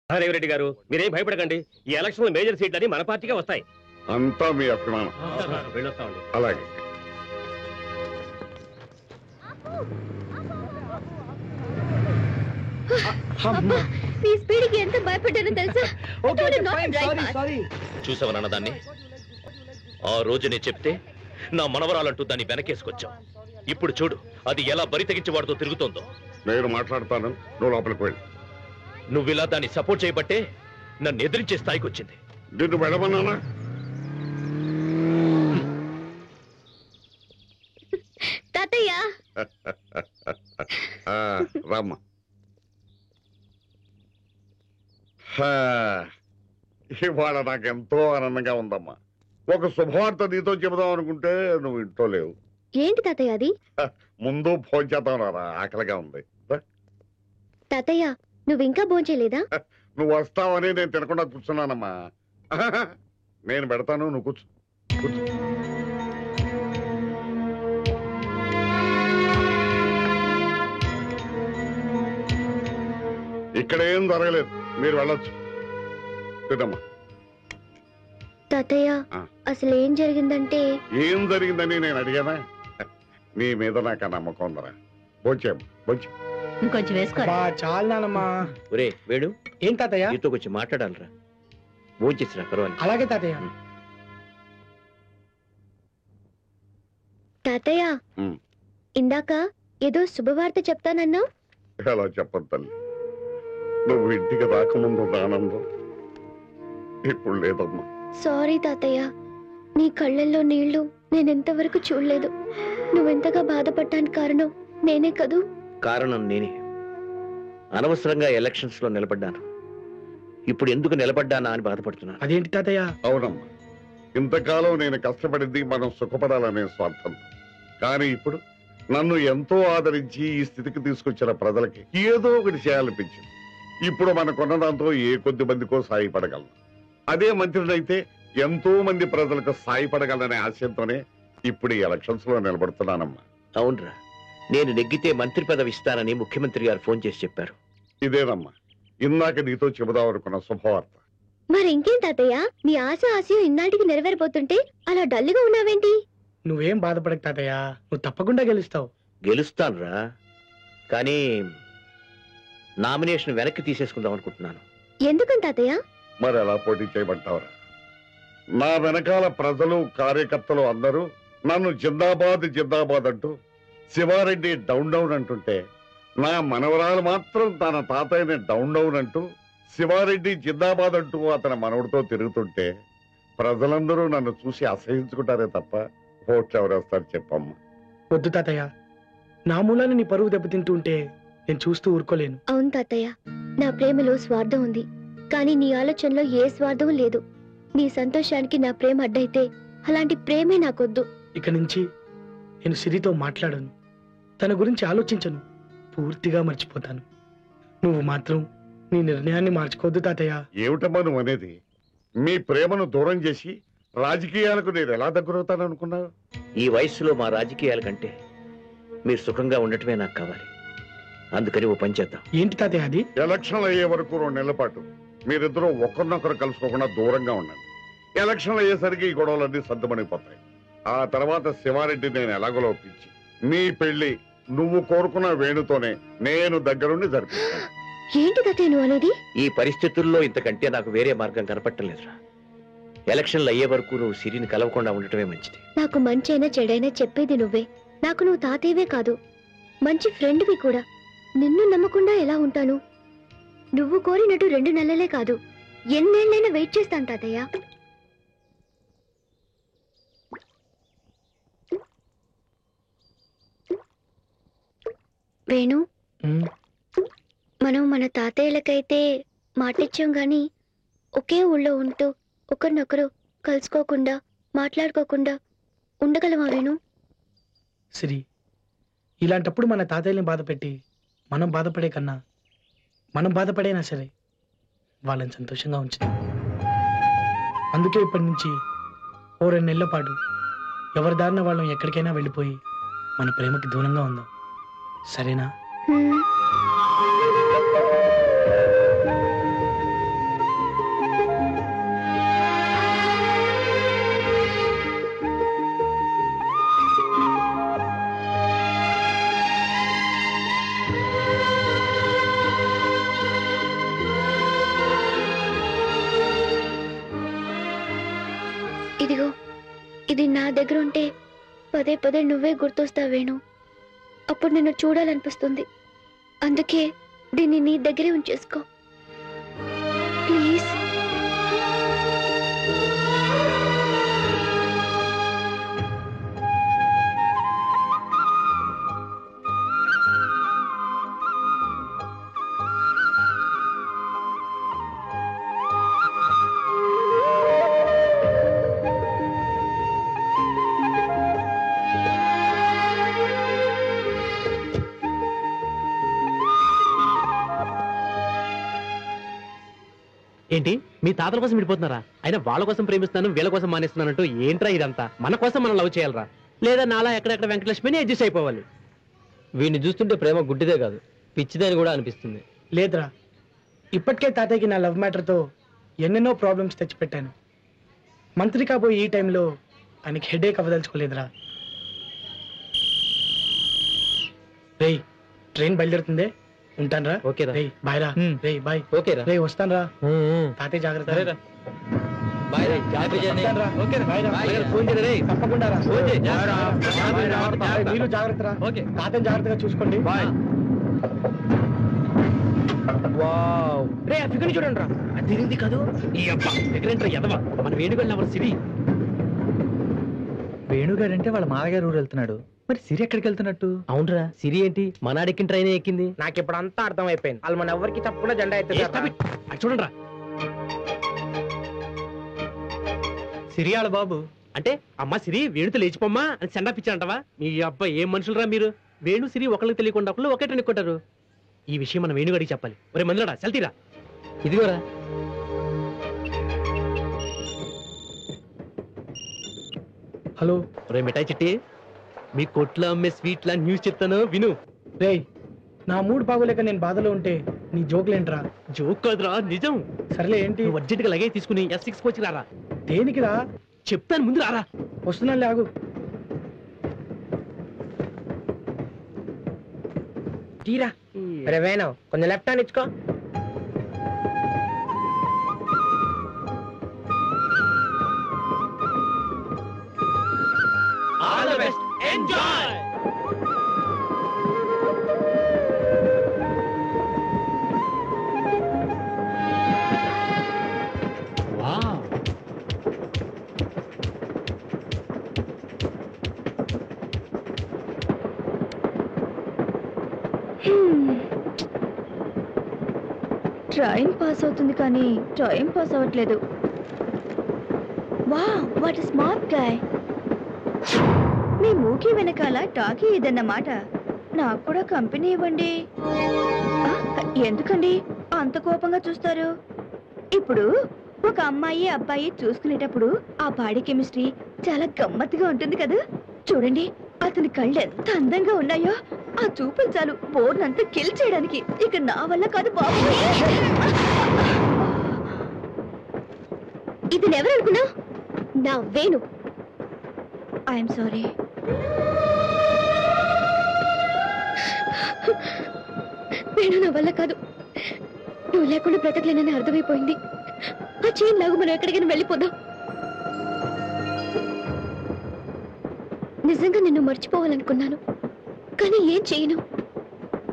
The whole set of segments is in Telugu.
రేవరెడ్డి గారు మీరేం భయపడకండి. ఈ ఎలక్షన్ మేజర్ సీట్లని మన పార్టీకే వస్తాయి. అంతా మీ అభిమానం. వెళ్ళొస్తామండి. అలాగే. మీ స్పీడ్కి ఎంత భయపడ్డానో తెలుసా? చూసావనన్న దాన్ని ఆ రోజునే చెప్తే నా మనవరాలంటూ దాన్ని వెనకేసుకొచ్చావు. ఇప్పుడు చూడు అది ఎలా బరి తెగించి వాడితో తిరుగుతోందో. నేను మాట్లాడతాను, నువ్వు లోపలికి వెళ్ళి. నువ్విలా దాన్ని సపోర్ట్ చేయబట్టే నన్ను ఎదిరించే స్థాయికి వచ్చింది. నిన్ను వెళ్ళమన్నానా? తాతయ్య రామ్మ. ఇవాళ నాకెంతో ఆనందంగా ఉందమ్మా. ఒక శుభవార్త నీతో చెబుదాం అనుకుంటే నువ్వు ఇంట్లో లేవు. ఏంటి తాతయ్య అది? ముందు ఫోన్ చేద్దాం రా, ఆకలిగా ఉంది. తాతయ్య నువ్వు ఇంకా భోంచేయలేదా? నువ్వు వస్తావని నేను తినకుండా కూర్చున్నానమ్మా. నేను పెడతాను, నువ్వు కూర్చో. కూర్చో. ఇక్కడ ఏం జరగలేదు, మీరు వెళ్ళొచ్చు. తినమ్మా. తాతయ్య అసలు ఏం జరిగిందంటే. ఏం జరిగిందని నేను అడిగానా? నీ మీద నాకు నమ్మకం ఉందరా. బొచ్చేం బొచ్చు ఇంకొంచెం వేసుకోరా. చాలు నానమ్మా. ఒరే వేడు, ఏం తాతయ్య? నీతో కొంచెం మాట్లాడాలరా. భోంచేసిరా పర్వాలేదు. అలాగే తాతయ్య. తాతయ్య ఇందాక ఏదో శుభవార్త చెప్తానన్నా. ఎలా చెప్పను తల్లి, నువ్వు ఇంటికి రాకముందు ఆనందం ఇప్పుడు లేదమ్మా. సారీ తాతయ్య, నీ కళ్ళల్లో నీళ్లు నేనెంతవరకు చూడలేదు. నువ్వెంతగా బాధపడటానికి కారణం నేనే కదూ? కారణం నేనే. అనవసరంగా ఎలక్షన్స్ లో నిలబడ్డాను. ఇప్పుడు ఎందుకు నిలబడ్డానా అని బాధపడుతున్నాను. అదేంటి తాతయ్య? అవునమ్మా, ఇంతకాలం నేను కష్టపడింది మనం సుఖపడాలనే స్వార్థం. కానీ ఇప్పుడు నన్ను ఎంతో ఆదరించి ఈ స్థితికి తీసుకొచ్చిన ప్రజలకి ఏదో ఒకటి చేయాలనిపించింది. ఇప్పుడు మనకున్న దాంతో ఏ కొద్ది మందికో సాయపడగలను. అదే మంత్రులైతే ఎంతో మంది ప్రజలకు సాయపడగలనే ఆశయంతోనే ఇప్పుడు ఈ ఎలక్షన్స్ లో నిలబడుతున్నానమ్మా. అవునరా, నేను నెగ్గితే మంత్రి పదవి ఇస్తానని ముఖ్యమంత్రి గారు ఫోన్ చేసి చెప్పారు. ఇదేనమ్మా ఇందాక నీతో చెబుదాం అనుకున్న శుభవార్త. మరి ఇంకేం తాతయ్య, నీ ఆశయం ఇన్నాటికి నెరవేరిపోతుంటే అలా డల్గా ఉన్నావేంటి? నువ్వేం బాధపడక తాతయ్య, నువ్వు తప్పకుండా గెలుస్తావు. గెలుస్తానురా, కానీ నామినేషన్ వెనక్కి తీసేసుకుందాం అనుకుంటున్నాను. ఎందుకని తాతయ్య? మరి ఎలా పోటీ చేయమంటావురా? నా వెనకాల ప్రజలు కార్యకర్తలు అందరూ నన్ను జిందాబాద్ జిందాబాద్ అంటూ శివారెడ్డి డౌన్ డౌన్ అంటుంటే, నా మనవరాలు మాత్రం తన తాతయ్యని డౌన్ డౌన్ అంటూ శివారెడ్డి జిందాబాద్ అంటూ అతని మనవడితో తిరుగుతుంటే ప్రజలందరూ నన్ను చూసి అసహించుకుంటారే తప్ప ఓట్లు ఎవరేస్తారు చెప్పమ్మా. వద్దు తాతయ్య, నా మూలాన్ని నీ పరువు దెబ్బతింటూ ఉంటే నేను చూస్తూ ఊరుకోలేను. అవును తాతయ్య, నా ప్రేమలో స్వార్థం ఉంది, కానీ నీ ఆలోచనలో ఏ స్వార్థం లేదు. నీ సంతోషానికి నా ప్రేమ అడ్డైతే అలాంటి ప్రేమే నాకొద్దు. ఇక నుంచి నేను సిరితో మాట్లాడను, తన గురించి ఆలోచించను, పూర్తిగా మర్చిపోతాను. నువ్వు మాత్రం నీ నిర్ణయాన్ని మార్చుకోవద్దు తాతయ్య. ఏమిటమ్మా నువ్వు అనేది? మీ ప్రేమను దూరం చేసి రాజకీయాలకు నేను ఎలా దగ్గరవుతాను అనుకున్నావు? ఈ వయసులో మా రాజకీయాల కంటే మీరు సుఖంగా ఉండటమే నాకు కావాలి. అందుకని ఓ పని చేద్దాం. ఏంటి తాతయ్య అది? ఎలక్షన్లు అయ్యే వరకు 2 నెలల పాటు మీరిద్దరూ ఒకరినొకరు కలుసుకోకుండా దూరంగా ఉండండి. ఎలక్షన్లు అయ్యేసరికి ఈ గొడవలన్నీ సర్దుమణిపోతాయి. ఆ తర్వాత శివారెడ్డి నేను ఎలాగో ఒప్పించి నీ పెళ్లి నువ్వు కోరుకున్న వేణుతోనే నేను దగ్గరుండి జరిపిస్తాను. ఏంటి తాతయ్య నువ్వు అనేది? ఈ పరిస్థితుల్లో ఇంతకంటే నాకు వేరే మార్గం కనపట్టలేదురా. ఎలక్షన్లు అయ్యే వరకు నువ్వు సిరిని కలవకుండా ఉండటమే మంచిది. నాకు మంచైనా చెడైనా చెప్పేది నువ్వే. నాకు నువ్వు తాతయ్యవే కాదు, మంచి ఫ్రెండ్వి కూడా. నిన్ను నమ్మకుండా ఎలా ఉంటాను? నువ్వు కోరినట్టు 2 నెలలే కాదు, ఎన్నేళ్ళైనా వెయిట్ చేస్తాను తాతయ్య. వేణు, మనం మన తాతయ్యలకైతే మాటిచ్చాం గాని ఒకే ఊళ్ళో ఉంటూ ఒకరినొకరు కలుసుకోకుండా మాట్లాడుకోకుండా ఉండగలమా వేణు? సిరి, ఇలాంటప్పుడు మన తాతయ్యని బాధపెట్టి మనం బాధపడే కన్నా మనం బాధపడైనా సరే వాళ్ళని సంతోషంగా ఉంచుతాం. అందుకే ఇప్పటి నుంచి ఓ 2 నెలల పాటు ఎవరి దారిన వాళ్ళం ఎక్కడికైనా వెళ్ళిపోయి మన ప్రేమకి దూరంగా ఉందాం, సరేనా? ఇది నా దగ్గర ఉంటే పదే పదే నువ్వే గుర్తొస్తావు వేణు. అప్పుడు నిన్ను చూడాలనిపిస్తుంది. అందుకే దీన్ని నీ దగ్గరే ఉంచేసుకో ప్లీజ్. ఏంటి మీ తాతల కోసం విడిపోతున్నారా? అయినా వాళ్ళ కోసం ప్రేమిస్తున్నాను వీళ్ళ కోసం మానేస్తున్నానంటూ ఏంట్రా ఇదంతా? మన కోసం మనం లవ్ చేయాలరా, లేదా నాలా ఎక్కడెక్కడ వెంకటలక్ష్మిని అడ్జస్ట్ అయిపోవాలి? వీడిని చూస్తుంటే ప్రేమ గుడ్డిదే కాదు పిచ్చిదని కూడా అనిపిస్తుంది. లేదురా, ఇప్పటికే తాతయ్యకి నా లవ్ మ్యాటర్తో ఎన్నెన్నో ప్రాబ్లమ్స్ తెచ్చిపెట్టాను. మంత్రి కాబోయే ఈ టైంలో ఆయనకి హెడేక్ అవ్వదలుచుకోలేదురా. రేయ్, ట్రైన్ బయలుదేరుతుంది, ఉంటానురా. ఓకేరా. రేయ్ బాయ్ రా. రేయ్ బాయ్. ఓకేరా. రేయ్ వస్తానురా. తాతయ్య జాగ్రత్త. సరేరా. బాయ్ రా. Happy journey. వస్తానురా. ఓకేరా. బాయ్ రా. బాయ్ రా. ఫోన్ చేయరా రేయ్. తప్పకుండా రా. ఫోన్ చేయి. మీరు జాగ్రత్తరా. ఓకే. తాతయ్య జాగ్రత్తగా చూసుకోండి. బాయ్. వావ్. రే ఆ ఫిగర్ చూడండి రా, అది తిరిగింది కాదు ఈ అబ్బా ఫిగర్ ఏంట్రా ఎదవా? మన వేణుగళ్ళ ఎవరు సిరి? వేణుగాడంటే వాళ్ళ మామగారు ఊరు వెళ్తున్నాడు, మరి సిరి ఎక్కడికి వెళ్తున్నట్టు? అవునరా, సిరి ఏంటి మనాడెక్కిన ట్రైన్ ఎక్కింది? నాకు ఇప్పుడు అంతా అర్థం అయిపోయింది. వాళ్ళు మన ఎవరికి తప్పకుండా జెండా ఎత్తారు. చూడండి రా, సిరియాళ బాబు అంటే అమ్మ సిరి వేణుతో లేచిపోమ్మా అని సెండా పిచ్చారంటవా? మీ అబ్బా ఏం మనుషులరా మీరు. వేణు సిరి ఒకళ్ళకి తెలియకుండా ఒకళ్ళు ఒకే ట్రైన్ ఎక్కుంటారు. ఈ విషయం మనం వేణుగాడికి చెప్పాలి. ఒరే మందులడా సెల్తీరా. ఇదిగోరా. హలో. ఒరే మిఠాయి చిట్టి, మీ కొట్లో అమ్మే స్వీట్ లా న్యూస్ చెప్తాను విను. రేయ్, నా మూడ్ బాగోలేక నేను బాధలో ఉంటే నీ జోకులేంట్రా? జోక్ కాదురా, నిజం. సర్లే, ఏంటి? నువ్వు అర్జెంట్ గా లగేజ్ తీసుకుని S6 వచ్చి రారా. దేనికి రా? చెప్తాను ముందు రారా. వస్తున్నా, ఆగు. తీరా. అరే వేణు, కొంచెం లెఫ్ట్ హ్యాండ్ ఇచ్చుకో. All the best, enjoy. Wow. Train pass అవుతుంది కానీ టైం పాస్ అవ్వట్లేదు. Wow, what smart guy. మీ మూకీ వెనకాల టాకీ ఇదన్నమాట. నాకు కూడా కంపెనీ ఇవ్వండి. ఎందుకండి అంత కోపంగా చూస్తారు? ఇప్పుడు ఒక అమ్మాయి అబ్బాయి చూసుకునేటప్పుడు ఆ బాడీ కెమిస్ట్రీ చాలా గమ్మత్తుగా ఉంటుంది కదా. చూడండి, అతని కళ్ళు ఎంత అందంగా ఉన్నాయో. ఆ చూపులు చాలు బోర్డు అంతా కిల్ చేయడానికి. ఇక నా వల్ల కాదు బాబు. ఇది ఎవరనుకున్నా? నా వేణు. I'm sorry. వేణు, నా వల్ల కాదు. నువ్వు లేకుండా బ్రతకలేనని అర్థమైపోయింది. ఆ చైన్ లాగు మనం ఎక్కడికైనా వెళ్ళిపోదాం. నిజంగా నిన్ను మర్చిపోవాలనుకున్నాను, కానీ ఏం చేయను.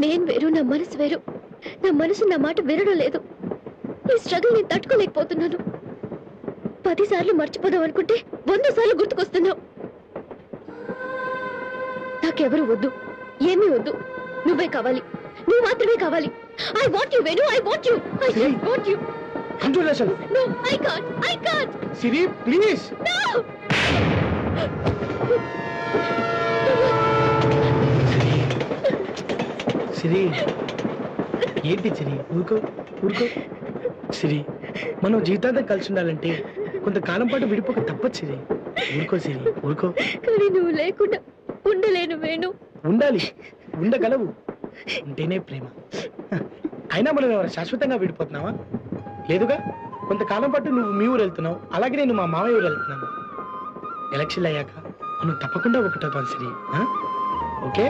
నేను వేరు, నా మనసు వేరు. నా మనసు నా మాట వినడం లేదు. ఈ స్ట్రగుల్ నేను తట్టుకోలేకపోతున్నాను. 10 సార్లు మర్చిపోదాం అనుకుంటే 100 సార్లు గుర్తుకొస్తున్నావు. నాకెవరు వద్దు, ఏమీ వద్దు. నువ్వే కావాలి, నువ్వు మాత్రమే కావాలి. I want you Venu, I want you, I want you. Control yourself. No, I can't, I can't. Siri, please. No. Siri, ఏంటి సిరి? ఊరుకో, ఊరుకో. సిరి, మనం జీవితాంతం కలిసి ఉండాలంటే కొంతకాలం పాటు విడిపోక తప్పదు సిరి. ఊరుకో సిరి, ఊరుకో. కానీ నువ్వు లేకుండా ఉండలేను వేణు. ఉండాలి, ఉండగలవు. ఉంటేనే ప్రేమ. అయినా మనం ఎవరు శాశ్వతంగా విడిపోతున్నావా? లేదుగా. కొంతకాలం పాటు నువ్వు మీ ఊరు వెళ్తున్నావు, అలాగే నేను మా మామయ్య ఊరు వెళ్తున్నాను. ఎలక్షన్లు అయ్యాక మనం తప్పకుండా ఒకటవుతాం సిరి. ఓకే?